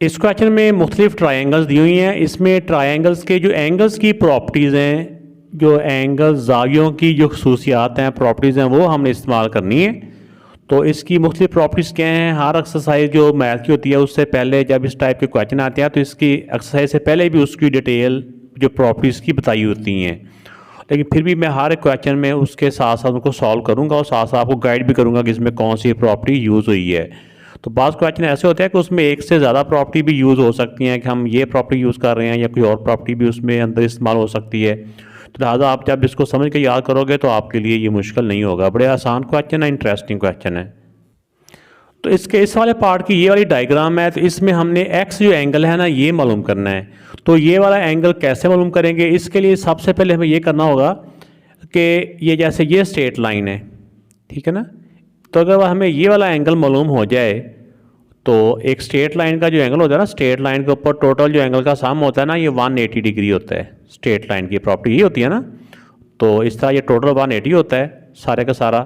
इस क्वेश्चन में मुख्तलिफ ट्रायंगल्स दी हुई हैं। इसमें ट्रायंगल्स के जो एंगल्स की प्रॉपर्टीज़ हैं, जो एंगल जावियों की जो खसूसियात हैं, प्रॉपर्टीज़ हैं, वो हमने इस्तेमाल करनी है। तो इसकी मुख्तलिफ प्रॉपर्टीज़ क्या हैं? हर एक्सरसाइज जो मैथ की होती है उससे पहले जब इस टाइप के क्वेश्चन आते हैं तो इसकी एक्सरसाइज से पहले भी उसकी डिटेल जो प्रॉपर्टीज़ की बताई होती हैं, लेकिन फिर भी मैं हर एक क्वेश्चन में उसके साथ साथ उनको सॉल्व करूँगा और साथ साथ आपको गाइड भी करूँगा कि इसमें कौन सी प्रॉपर्टी यूज़ हुई है। तो बाज़ क्वेश्चन ऐसे होते हैं कि उसमें एक से ज़्यादा प्रॉपर्टी भी यूज़ हो सकती हैं, कि हम ये प्रॉपर्टी यूज़ कर रहे हैं या कोई और प्रॉपर्टी भी उसमें अंदर इस्तेमाल हो सकती है। तो लिहाजा आप जब इसको समझ के याद करोगे तो आपके लिए ये मुश्किल नहीं होगा। बड़े आसान क्वेश्चन है, इंटरेस्टिंग क्वेश्चन है। तो इसके इस वाले पार्ट की ये वाली डायग्राम है, तो इसमें हमने एक्स जो एंगल है ना ये मालूम करना है। तो ये वाला एंगल कैसे मालूम करेंगे? इसके लिए सबसे पहले हमें ये करना होगा कि ये जैसे ये स्ट्रेट लाइन है, ठीक है ना। तो अगर हमें ये वाला एंगल मालूम हो जाए तो एक स्ट्रेट लाइन का जो एंगल होता है ना, स्ट्रेट लाइन के ऊपर टोटल जो एंगल का सम होता है ना, ये 180 डिग्री होता है। स्ट्रेट लाइन की प्रॉपर्टी ये होती है ना। तो इस तरह ये टोटल 180 होता है सारे का सारा।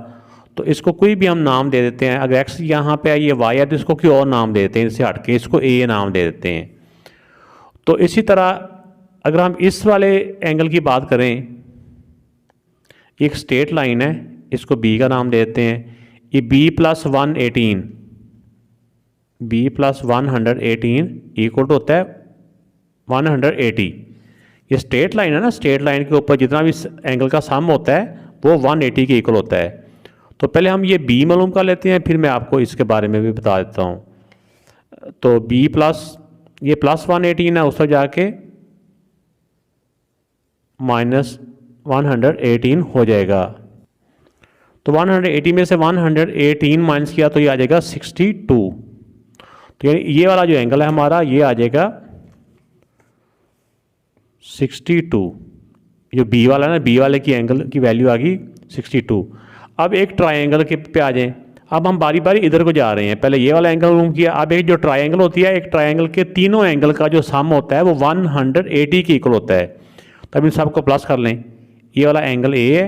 तो इसको कोई भी हम नाम दे देते हैं। अगर एक्स यहाँ पे है, ये वाई है, तो इसको कोई और नाम दे देते हैं, इससे हट के इसको ए नाम दे देते हैं। तो इसी तरह अगर हम इस वाले एंगल की बात करें, एक स्ट्रेट लाइन है, इसको बी का नाम दे देते हैं। ये बी प्लस 118 इक्वल टू होता है 180। ये स्ट्रेट लाइन है ना, स्ट्रेट लाइन के ऊपर जितना भी एंगल का सम होता है वो 180 के इक्वल होता है। तो पहले हम ये बी मालूम कर लेते हैं, फिर मैं आपको इसके बारे में भी बता देता हूँ। तो बी प्लस ये प्लस 118 है, उस पर जाके माइनस 118 हो जाएगा। तो 180 में से 118 माइनस किया तो ये आ जाएगा 62। तो यानी ये वाला जो एंगल है हमारा ये आ जाएगा 62। जो बी वाला है ना, बी वाले की एंगल की वैल्यू आ गई 62। अब एक ट्रायंगल के पे आ जाएं। अब हम बारी बारी इधर को जा रहे हैं। पहले ये वाला एंगल मालूम किया। अब एक जो ट्रायंगल होती है, एक ट्रायंगल के तीनों एंगल का जो सम होता है वो 180 के इक्वल होता है। तब इन सबको प्लस कर लें। ये वाला एंगल ए है,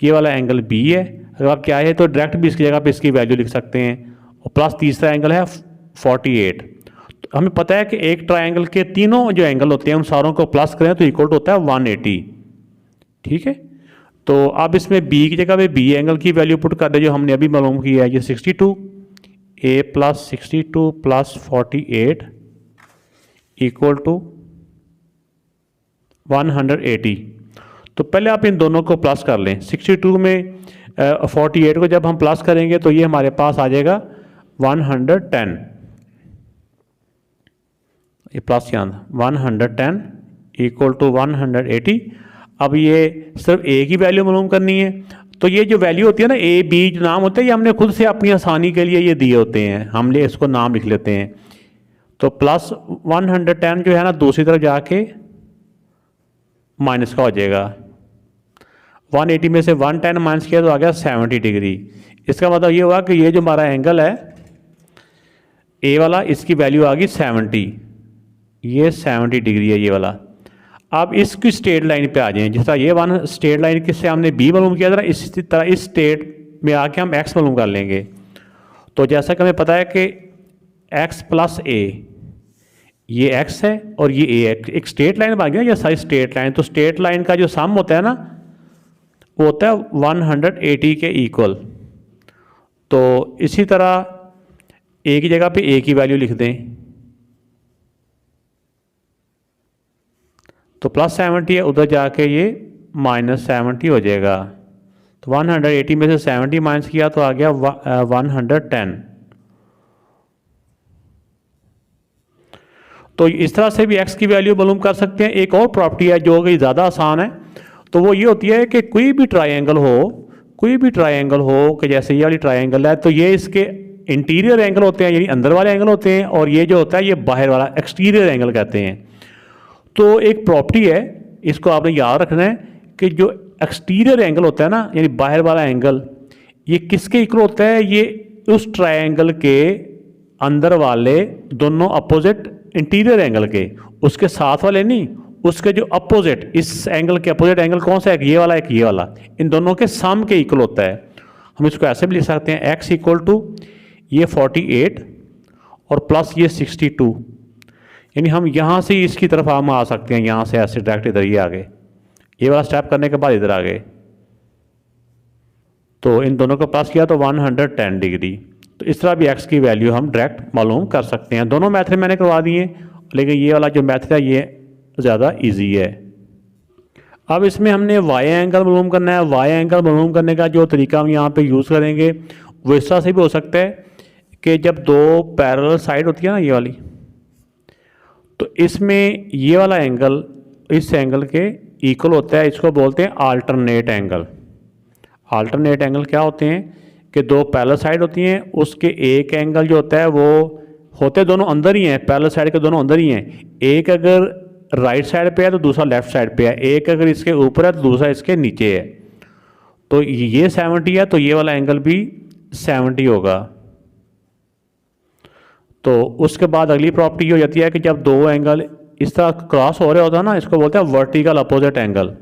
ये वाला एंगल बी है। अगर आप क्या है तो डायरेक्ट भी इसकी जगह पे इसकी वैल्यू लिख सकते हैं। और प्लस तीसरा एंगल है 48। तो हमें पता है कि एक ट्रायंगल के तीनों जो एंगल होते हैं उन सारों को प्लस करें तो इक्वल होता है 180। ठीक है। तो अब इसमें बी की जगह पे बी एंगल की वैल्यू पुट कर दे जो हमने अभी मालूम किया है, ये 62। ए प्लस 62 प्लस 48 इक्वल टू 180। तो पहले आप इन दोनों को प्लस कर लें। 62 में 48 को जब हम प्लस करेंगे तो ये हमारे पास आ जाएगा 110। ये प्लस यहाँ 110 इक्वल टू 180। अब ये सिर्फ ए की वैल्यू मालूम करनी है। तो ये जो वैल्यू होती है ना, ए बी जो नाम होते हैं, ये हमने खुद से अपनी आसानी के लिए ये दिए होते हैं, हमने इसको नाम लिख लेते हैं। तो प्लस 110 जो है ना दूसरी तरफ जाके माइनस का हो जाएगा। 180 में से 110 माइनस किया तो आ गया 70 डिग्री। इसका मतलब ये हुआ कि ये जो हमारा एंगल है ए वाला, इसकी वैल्यू आ गई 70। ये 70 डिग्री है ये वाला। अब इसकी स्ट्रेट लाइन पे आ जाएं। जिस तरह ये वन स्ट्रेट लाइन किससे हमने बी मालूम किया था, इसी तरह इस स्ट्रेट में आके हम एक्स मालूम कर लेंगे। तो जैसा कि हमें पता है कि एक्स प्लस ए, ये एक्स है और ये ए है। एक स्ट्रेट लाइन बन गया ये सारी स्ट्रेट लाइन। तो स्ट्रेट लाइन का जो सम होता है ना वो होता है 180 के इक्वल। तो इसी तरह ए की जगह पे ए की वैल्यू लिख दें। तो प्लस 70 है, उधर जाके ये माइनस 70 हो जाएगा। तो 180 में से 70 माइनस किया तो आ गया 110। तो इस तरह से भी x की वैल्यू मालूम कर सकते हैं। एक और प्रॉपर्टी है जो कि ज़्यादा आसान है, तो वो ये होती है कि कोई भी ट्रायंगल हो कि जैसे ये वाली ट्रायंगल है, तो ये इसके इंटीरियर एंगल होते हैं, यानी अंदर वाले एंगल होते हैं, और ये जो होता है ये बाहर वाला एक्सटीरियर एंगल कहते हैं। तो एक प्रॉपर्टी है, इसको आपने याद रखना है कि जो एक्सटीरियर एंगल होता है ना, यानी बाहर वाला एंगल, ये किसके इक्वल होता है? ये उस ट्रायंगल के अंदर वाले दोनों अपोजिट इंटीरियर एंगल के, उसके साथ वाले नहीं, उसके जो अपोजिट, इस एंगल के अपोजिट एंगल कौन सा है? एक ये वाला, एक ये वाला, इन दोनों के सम के इक्वल होता है। हम इसको ऐसे भी लिख सकते हैं, x इक्वल टू ये 48 और प्लस ये 62। यानी हम यहाँ से इसकी तरफ हम आ सकते हैं, यहाँ से ऐसे डायरेक्ट इधर ही आ गए, ये वाला स्टेप करने के बाद इधर आ गए, तो इन दोनों को प्लस किया तो 110 डिग्री। तो इस तरह भी एक्स की वैल्यू हम डायरेक्ट मालूम कर सकते हैं। दोनों मैथड मैंने करवा दिए, लेकिन ये वाला जो मैथड है ये ज़्यादा इजी है। अब इसमें हमने वाई एंगल मालूम करना है। वाई एंगल मालूम करने का जो तरीका हम यहाँ पे यूज़ करेंगे वो इस तरह से भी हो सकता है कि जब दो पैरेलल साइड होती है ना ये वाली, तो इसमें ये वाला एंगल इस एंगल के इक्वल होता है, इसको बोलते हैं अल्टरनेट एंगल। अल्टरनेट एंगल क्या होते हैं कि दो पैरेलल साइड होती हैं, उसके एक एंगल जो होता है वो होते दोनों अंदर ही हैं, पैरेलल साइड के दोनों अंदर ही हैं। एक अगर राइट साइड पे है तो दूसरा लेफ्ट साइड पे है, एक अगर इसके ऊपर है तो दूसरा इसके नीचे है। तो ये 70 है तो ये वाला एंगल भी 70 होगा। तो उसके बाद अगली प्रॉपर्टी हो जाती है कि जब दो एंगल इस तरह क्रॉस हो रहे होता है ना, इसको बोलते हैं वर्टिकल अपोजिट एंगल।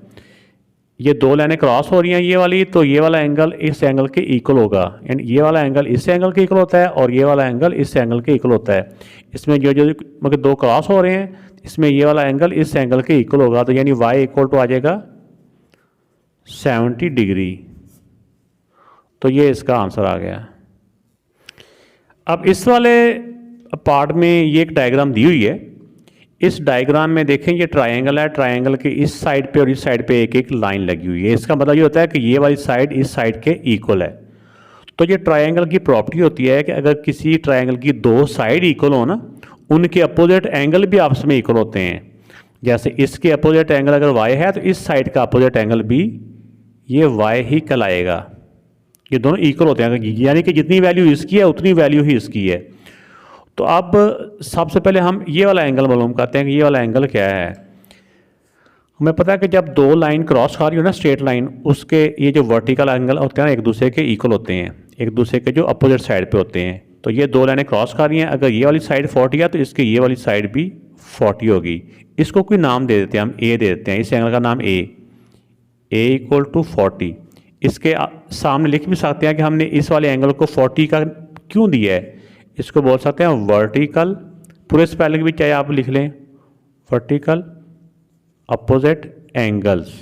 ये दो लाइनें क्रॉस हो रही हैं ये वाली, तो ये वाला एंगल इस एंगल के इक्वल होगा, यानी ये वाला एंगल इस एंगल के इक्वल होता है और ये वाला एंगल इस एंगल के इक्वल होता है। इसमें जो जो मतलब दो क्रॉस हो रहे हैं इसमें ये वाला एंगल इस एंगल के इक्वल होगा, तो यानी y इक्वल टू आ जाएगा 70 डिग्री। तो ये इसका आंसर आ गया। अब इस वाले पार्ट में ये एक डायग्राम दी हुई है। इस डायग्राम में देखें ये ट्रायंगल है, ट्रायंगल के इस साइड पे और इस साइड पे एक एक लाइन लगी हुई है। इसका मतलब ये होता है कि ये वाली साइड इस साइड के इक्वल है। तो ये ट्रायंगल की प्रॉपर्टी होती है कि अगर किसी ट्रायंगल की दो साइड इक्वल हो ना, उनके अपोजिट एंगल भी आपस में इक्वल होते हैं। जैसे इसके अपोजिट एंगल अगर y है तो इस साइड का अपोजिट एंगल भी ये y ही कहलाएगा। ये दोनों इक्वल होते हैं, यानी कि जितनी वैल्यू इसकी है उतनी वैल्यू ही इसकी है। तो अब सबसे पहले हम ये वाला एंगल मालूम करते हैं कि ये वाला एंगल क्या है। हमें पता है कि जब दो लाइन क्रॉस खा रही हो ना स्ट्रेट लाइन, उसके ये जो वर्टिकल एंगल होते हैं ना एक दूसरे के इक्वल होते हैं, एक दूसरे के जो अपोजिट साइड पे होते हैं। तो ये दो लाइनें क्रॉस खा रही हैं, अगर ये वाली साइड 40 है तो इसकी ये वाली साइड भी 40 होगी। इसको कोई नाम दे देते हैं, हम ए दे देते हैं, इस एंगल का नाम ए इक्वल टू 40। इसके सामने लिख भी सकते हैं कि हमने इस वाले एंगल को 40 का क्यों दिया है। इसको बोल सकते हैं वर्टिकल, पूरे स्पेलिंग भी चाहे आप लिख लें, वर्टिकल अपोजिट एंगल्स,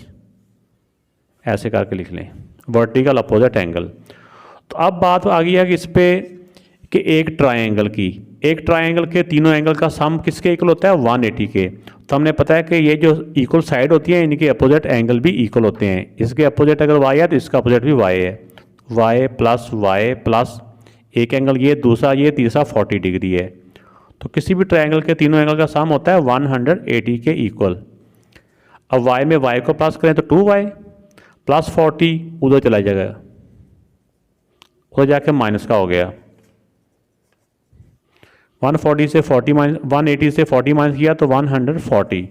ऐसे करके लिख लें वर्टिकल अपोजिट एंगल। तो अब बात आ गई है कि इस पे कि एक ट्रायंगल के तीनों एंगल का सम किसके इक्वल होता है 180 के। तो हमने पता है कि ये जो इक्वल साइड होती है इनके अपोजिट एंगल भी इक्वल होते हैं। इसके अपोजिट अगर y है तो इसका अपोजिट भी y है, y प्लस एक एंगल ये, दूसरा ये, तीसरा 40 डिग्री है। तो किसी भी ट्रायंगल के तीनों एंगल का सम होता है 180 के इक्वल। अब y में y को प्लस करें तो 2y प्लस 40 उधर चला जाएगा, उधर जाके माइनस का हो गया। 180 से 40 माइनस किया तो 140।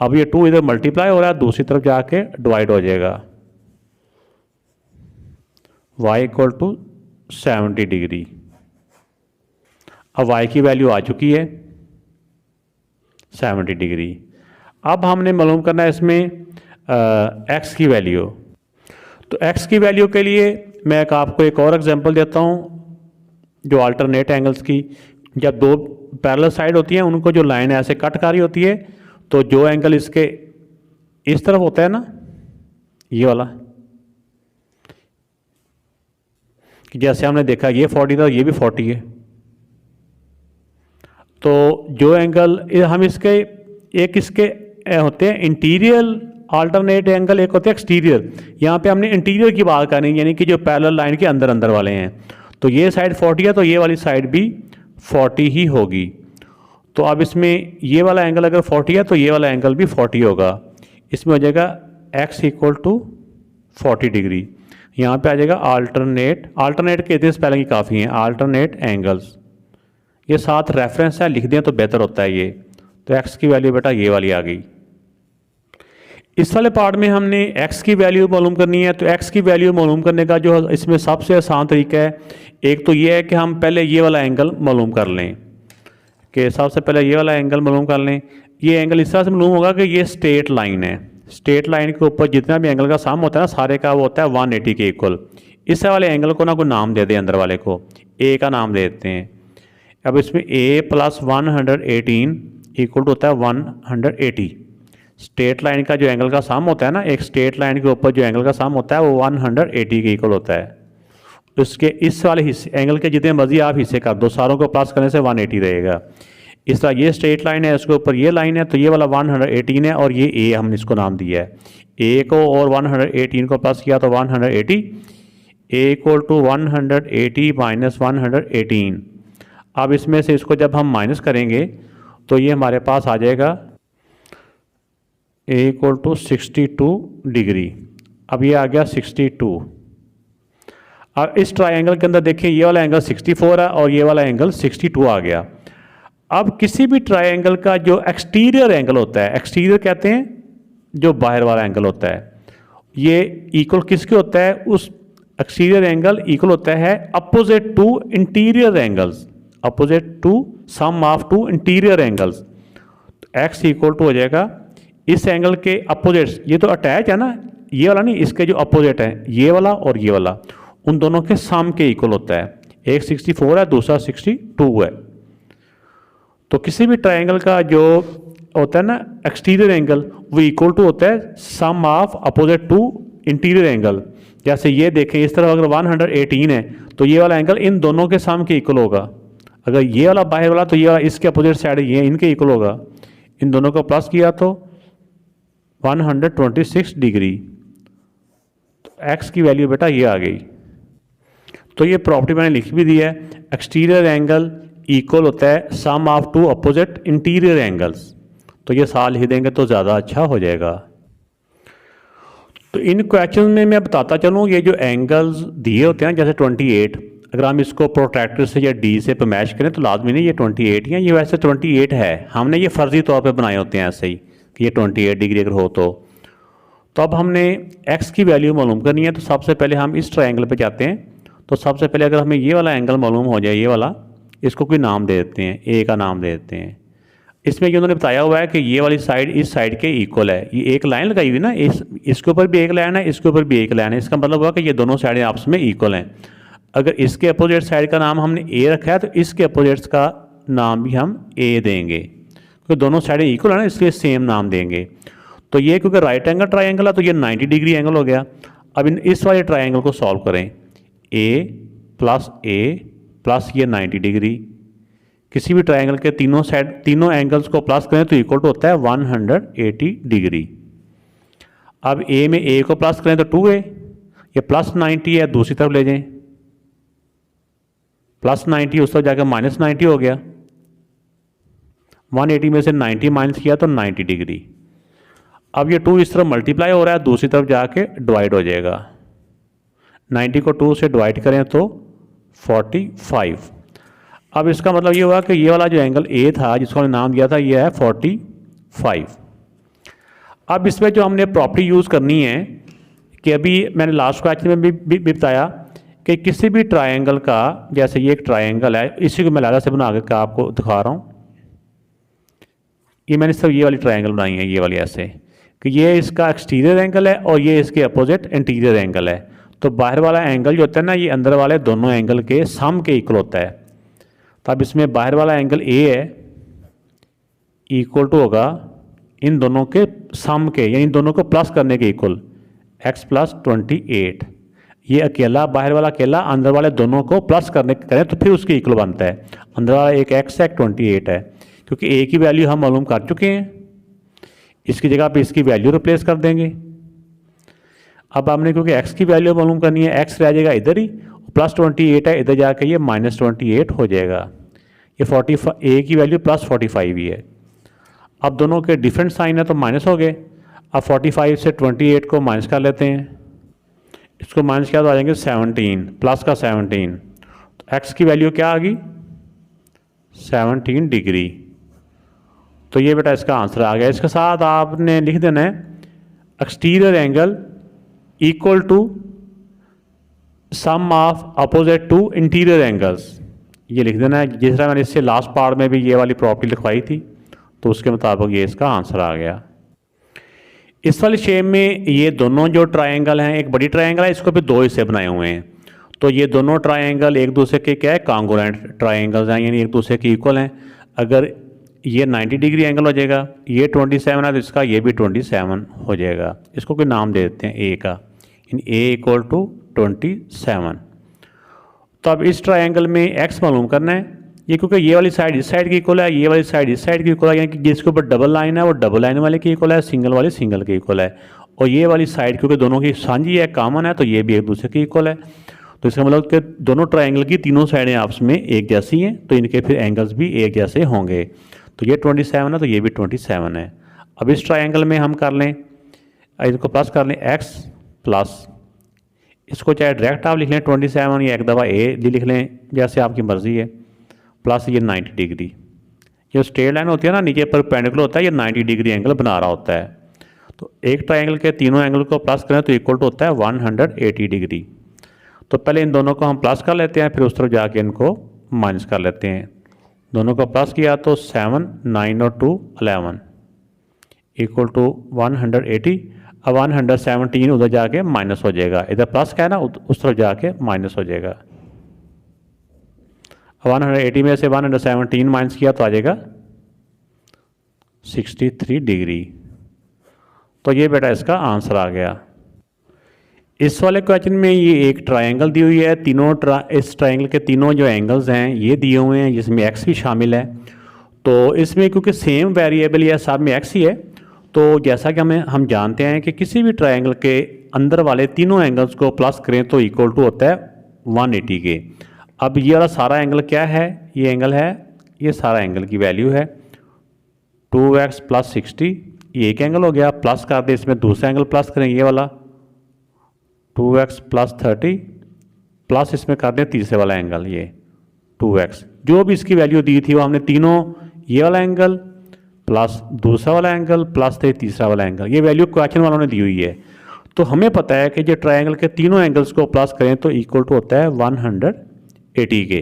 अब ये 2 इधर मल्टीप्लाई हो रहा है, दूसरी तरफ जाके डिवाइड हो जाएगा। y equal to 70 degree. अब y की वैल्यू आ चुकी है 70 डिग्री। अब हमने मालूम करना है इसमें x की वैल्यू। तो x की वैल्यू के लिए मैं आपको एक और एग्जांपल देता हूँ जो अल्टरनेट एंगल्स की। जब दो पैरेलल साइड होती हैं उनको जो लाइन ऐसे कट कर रही होती है, तो जो एंगल इसके इस तरफ होता है ना ये वाला, कि जैसे हमने देखा ये 40 था, ये भी 40 है। तो जो एंगल हम इसके एक इसके होते हैं इंटीरियर अल्टरनेट एंगल, एक होते हैं एक्सटीरियर। यहाँ पे हमने इंटीरियर की बात करनी है, यानी कि जो पैरेलल लाइन के अंदर अंदर वाले हैं। तो ये साइड 40 है तो ये वाली साइड भी 40 ही होगी। तो अब इसमें ये वाला एंगल अगर 40 है तो ये वाला एंगल भी 40 होगा। इसमें हो जाएगा x इक्वल टू 40 डिग्री। यहाँ पे आ जाएगा अल्टरनेट के इतने स्पेलिंग ही काफ़ी हैं, अल्टरनेट एंगल्स। ये साथ रेफरेंस है, लिख दें तो बेहतर होता है ये। तो x की वैल्यू बेटा ये वाली आ गई। इस वाले पार्ट में हमने x की वैल्यू मालूम करनी है। तो x की वैल्यू मालूम करने का जो इसमें सबसे आसान तरीका है, एक तो ये है कि हम पहले ये वाला एंगल मालूम कर लें, कि सबसे पहले ये वाला एंगल मालूम कर लें। ये एंगल इस तरह से मालूम होगा कि ये स्ट्रेट लाइन है, स्ट्रेट लाइन के ऊपर जितना भी एंगल का सम होता है ना सारे का वो होता है 180 के इक्वल। इस वाले एंगल को ना कोई नाम दे दें, अंदर वाले को a का नाम दे देते हैं। अब इसमें a प्लस 118 इक्वल टू होता है 180। स्ट्रेट लाइन का जो एंगल का सम होता है ना, एक स्ट्रेट लाइन के ऊपर जो एंगल का सम होता है वो 180 के इक्वल होता है। उसके इस वाले हिस्से एंगल के जितने मर्जी आप हिस्से कर दो, सारों को प्लस करने से 180 रहेगा। इस तरह ये स्ट्रेट लाइन है, उसके ऊपर ये लाइन है, तो ये वाला 118 है और ये ए हमने इसको नाम दिया है। ए को और 118 को प्लस किया तो 180, ए इक्वल टू 180 माइनस 118। अब इसमें से इसको जब हम माइनस करेंगे तो ये हमारे पास आ जाएगा ए इक्वल टू 62 डिग्री। अब ये आ गया 62। अब इस ट्रायंगल के अंदर देखिए ये वाला एंगल 64 है और ये वाला एंगल 62 आ गया। अब किसी भी ट्रायंगल का जो एक्सटीरियर एंगल होता है, एक्सटीरियर कहते हैं जो बाहर वाला एंगल होता है, ये इक्वल किसके होता है? उस एक्सटीरियर एंगल इक्वल होता है opposite to interior angles, opposite to sum of two interior angles. तो एक्स इक्वल टू हो जाएगा इस एंगल के अपोजिट्स, ये तो अटैच है ना, ये वाला नहीं, इसके जो अपोजिट है ये वाला और ये वाला, उन दोनों के सम के इक्वल होता है। एक 64 है, दूसरा 62 है। तो किसी भी ट्रायंगल का जो होता है ना एक्सटीरियर एंगल, वो इक्वल टू होता है sum of opposite to interior angle. जैसे ये देखें, इस तरफ अगर 118 है तो ये वाला एंगल इन दोनों के सम के इक्वल होगा। अगर ये वाला बाहर वाला तो ये वाला इसके अपोजिट साइड ये इनके इक्वल होगा। इन दोनों को प्लस किया तो 126 डिग्री। तो एक्स की वैल्यू बेटा ये आ गई। तो ये प्रॉपर्टी मैंने लिख भी दी है, एक्सटीरियर एंगल इक्वल होता है sum of two opposite interior angles. तो ये साल लिख देंगे तो ज़्यादा अच्छा हो जाएगा। तो इन क्वेश्चन में मैं बताता चलूँ, ये जो एंगल्स दिए होते हैं जैसे 28, अगर हम इसको प्रोट्रैक्टर से या डी से मैच करें तो लाजमी नहीं ये 28 हैं, ये वैसे 28 है, हमने ये फर्जी तौर पे बनाए होते हैं ऐसे ही कि ये 28 डिग्री अगर हो तो अब हमने एक्स की वैल्यू मालूम करनी है। तो सबसे पहले हम इस ट्रायंगल पे जाते हैं। तो सबसे पहले अगर हमें ये वाला एंगल मालूम हो जाए, ये वाला, इसको कोई नाम दे देते हैं, ए का नाम दे देते हैं। इसमें ये उन्होंने बताया हुआ है कि ये वाली साइड इस साइड के इक्वल है। ये एक लाइन लगाई हुई ना, इसके ऊपर भी एक लाइन है, इसके ऊपर भी एक लाइन है। इसका मतलब हुआ कि ये दोनों साइडें आपस में इक्वल हैं। अगर इसके अपोजिट साइड का नाम हमने ए रखा है तो इसके अपोजिट्स का नाम भी हम ए देंगे, क्योंकि दोनों साइडें इक्वल है ना, इसलिए सेम नाम देंगे। तो ये क्योंकि राइट एंगल ट्रायंगल है तो ये 90 डिग्री एंगल हो गया। अब इस वाले ट्रायंगल को सॉल्व करें, ए प्लस ये 90 डिग्री। किसी भी ट्रायंगल के तीनों एंगल्स को प्लस करें तो इक्वल टू होता है 180 डिग्री। अब ए में ए को प्लस करें तो 2a, ये प्लस 90 है, दूसरी तरफ ले जाएं, प्लस 90 उस तरफ जाकर माइनस 90 हो गया। 180 में से 90 माइनस किया तो 90 डिग्री। अब ये 2 इस तरफ मल्टीप्लाई हो रहा है, दूसरी तरफ जाके डिवाइड हो जाएगा। 90 को 2 से डिवाइड करें तो 45। अब इसका मतलब ये हुआ कि ये वाला जो एंगल ए था जिसको हमने नाम दिया था ये है 45। अब इसमें जो हमने प्रॉपर्टी यूज़ करनी है कि अभी मैंने लास्ट क्वेश्चन में भी बताया कि किसी भी ट्रायंगल का, जैसे ये एक ट्रायंगल है, इसी को मैं लाला से बना कर आपको दिखा रहा हूँ। ये मैंने सिर्फ ये वाली ट्रायंगल बनाई है, ये वाली ऐसे कि ये इसका एक्सटीरियर एंगल है और ये इसके अपोजिट इंटीरियर एंगल है। तो बाहर वाला एंगल जो होता है ना, ये अंदर वाले दोनों एंगल के सम के इक्वल होता है। तो अब इसमें बाहर वाला एंगल ए है इक्वल टू होगा इन दोनों के सम के, यानी इन दोनों को प्लस करने के इक्वल, x प्लस 28। ये अकेला बाहर वाला अकेला, अंदर वाले दोनों को प्लस करें तो फिर उसके इक्वल बनता है। अंदर वाला एक x है, एक 28 है, क्योंकि a की वैल्यू हम मालूम कर चुके हैं। इसकी जगह पे इसकी वैल्यू रिप्लेस कर देंगे। अब हमने क्योंकि x की वैल्यू मालूम करनी है, x रह जाएगा इधर ही, प्लस 28 है, इधर जाके ये माइनस 28 हो जाएगा। ये 45 a की वैल्यू प्लस 45 ही है। अब दोनों के डिफरेंट साइन है तो माइनस हो गए। अब 45 से 28 को माइनस कर लेते हैं, इसको माइनस किया तो आ जाएंगे 17, प्लस का 17। तो x की वैल्यू क्या आ गई? 17 डिग्री। तो ये बेटा इसका आंसर आ गया। इसके साथ आपने लिख देना है exterior angle equal to sum of opposite to interior angles, ये लिख देना है। जिस तरह मैंने इससे लास्ट पार्ट में भी ये वाली प्रॉपर्टी लिखवाई थी तो उसके मुताबिक ये इसका आंसर आ गया। इस वाली शेप में ये दोनों जो ट्रायंगल हैं, एक बड़ी ट्रायंगल है, इसको भी दो हिस्से बनाए हुए हैं। तो ये दोनों ट्रायंगल एक दूसरे के क्या है, कांग्रुएंट ट्रायंगल्स हैं, यानी एक दूसरे के इक्वल हैं। अगर ये 90 डिग्री एंगल हो जाएगा, ये 27 है तो इसका ये भी 27 हो जाएगा। इसको कोई नाम दे देते हैं ए का, इन ए इक्वल टू 27। तो अब इस ट्रायंगल में एक्स मालूम करना है, ये क्योंकि ये वाली साइड इस साइड की इक्वल है, ये वाली साइड इस साइड की इक्वल है, यानी कि जिसके ऊपर डबल लाइन है वो डबल लाइन वाले की इक्वल है, सिंगल वाली सिंगल की इक्वल है। और ये वाली साइड क्योंकि दोनों की साझी है, कॉमन है, तो ये भी एक दूसरे की इक्वल है। तो इसका मतलब कि दोनों ट्रायंगल की तीनों साइडें आपस में एक जैसी हैं, तो इनके फिर एंगल्स भी एक जैसे होंगे। तो ये 27 है तो ये भी 27 है। अब इस ट्रायंगल में हम कर लें, इसको प्लस कर लें एक्स प्लस, इसको चाहे डायरेक्ट आप लिख लें 27 या एक दफ़ा ए लिख लें, जैसे आपकी मर्ज़ी है, प्लस ये 90 डिग्री। जो स्ट्रेट लाइन होती है ना, नीचे परपेंडिकुलर होता है, ये 90 डिग्री एंगल बना रहा होता है। तो एक ट्रायंगल के तीनों एंगल को प्लस करें तो इक्वल टू होता है 180 डिग्री। तो पहले इन दोनों को हम प्लस कर लेते हैं, फिर उस तरफ जाके इनको माइनस कर लेते हैं। दोनों को प्लस किया तो 7, 9 और 2 11 इक्वल टू 180। अब 117 उधर जाके माइनस हो जाएगा, इधर प्लस का है ना, उस तरफ जाके माइनस हो जाएगा। 180 में से 117 माइनस किया तो आ जाएगा 63 डिग्री। तो ये बेटा इसका आंसर आ गया। इस वाले क्वेश्चन में ये एक ट्रायंगल दी हुई है, इस ट्रायंगल के तीनों जो एंगल्स हैं ये दिए हुए हैं, जिसमें एक्स भी शामिल है। तो इसमें क्योंकि सेम वेरिएबल या सब में एक्स ही है, तो जैसा कि हम जानते हैं कि किसी भी ट्रायंगल के अंदर वाले तीनों एंगल्स को प्लस करें तो इक्वल टू होता है 180 के। अब ये वाला सारा एंगल क्या है, ये एंगल है, ये सारा एंगल की वैल्यू है 2x प्लस 60, ये एक एंगल हो गया। प्लस कर दे, इसमें दूसरा एंगल प्लस करें, ये वाला 2x प्लस 30, प्लस इसमें कर दें तीसरे वाला एंगल ये 2x। जो भी इसकी वैल्यू दी थी वो हमने तीनों, ये वाला एंगल प्लस दूसरा वाला एंगल प्लस तीसरा वाला एंगल, ये वैल्यू क्वेश्चन वालों ने दी हुई है। तो हमें पता है कि जो ट्रायंगल के तीनों एंगल्स को प्लस करें तो इक्वल टू होता है 180 के।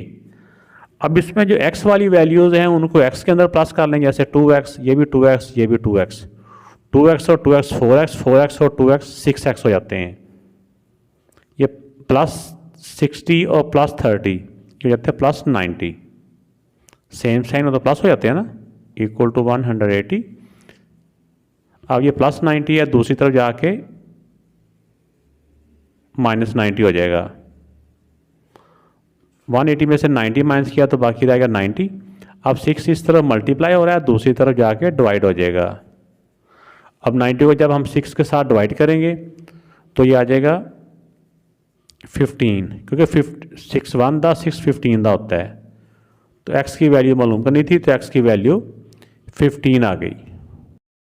अब इसमें जो x वाली वैल्यूज़ हैं उनको x के अंदर प्लस कर लेंगे, जैसे 2x, ये भी 2x, ये भी 2x, 2x और 2x 4x, 4x और 2x 6x हो जाते हैं। ये प्लस 60 और प्लस 30 हो जाते हैं प्लस 90, सेम साइन हो तो प्लस हो जाते हैं ना, इक्वल टू 180। अब ये प्लस 90 है, दूसरी तरफ जाके माइनस 90 हो जाएगा। 180 में से 90 माइनस किया तो बाकी रहेगा 90। अब 6 इस तरफ मल्टीप्लाई हो रहा है, दूसरी तरफ जाके डिवाइड हो जाएगा। अब 90 को जब हम 6 के साथ डिवाइड करेंगे तो ये आ जाएगा 15, क्योंकि 6 1 दा 6 15 दा होता है। तो x की वैल्यू मालूम करनी थी, तो x की वैल्यू 15 आ गई।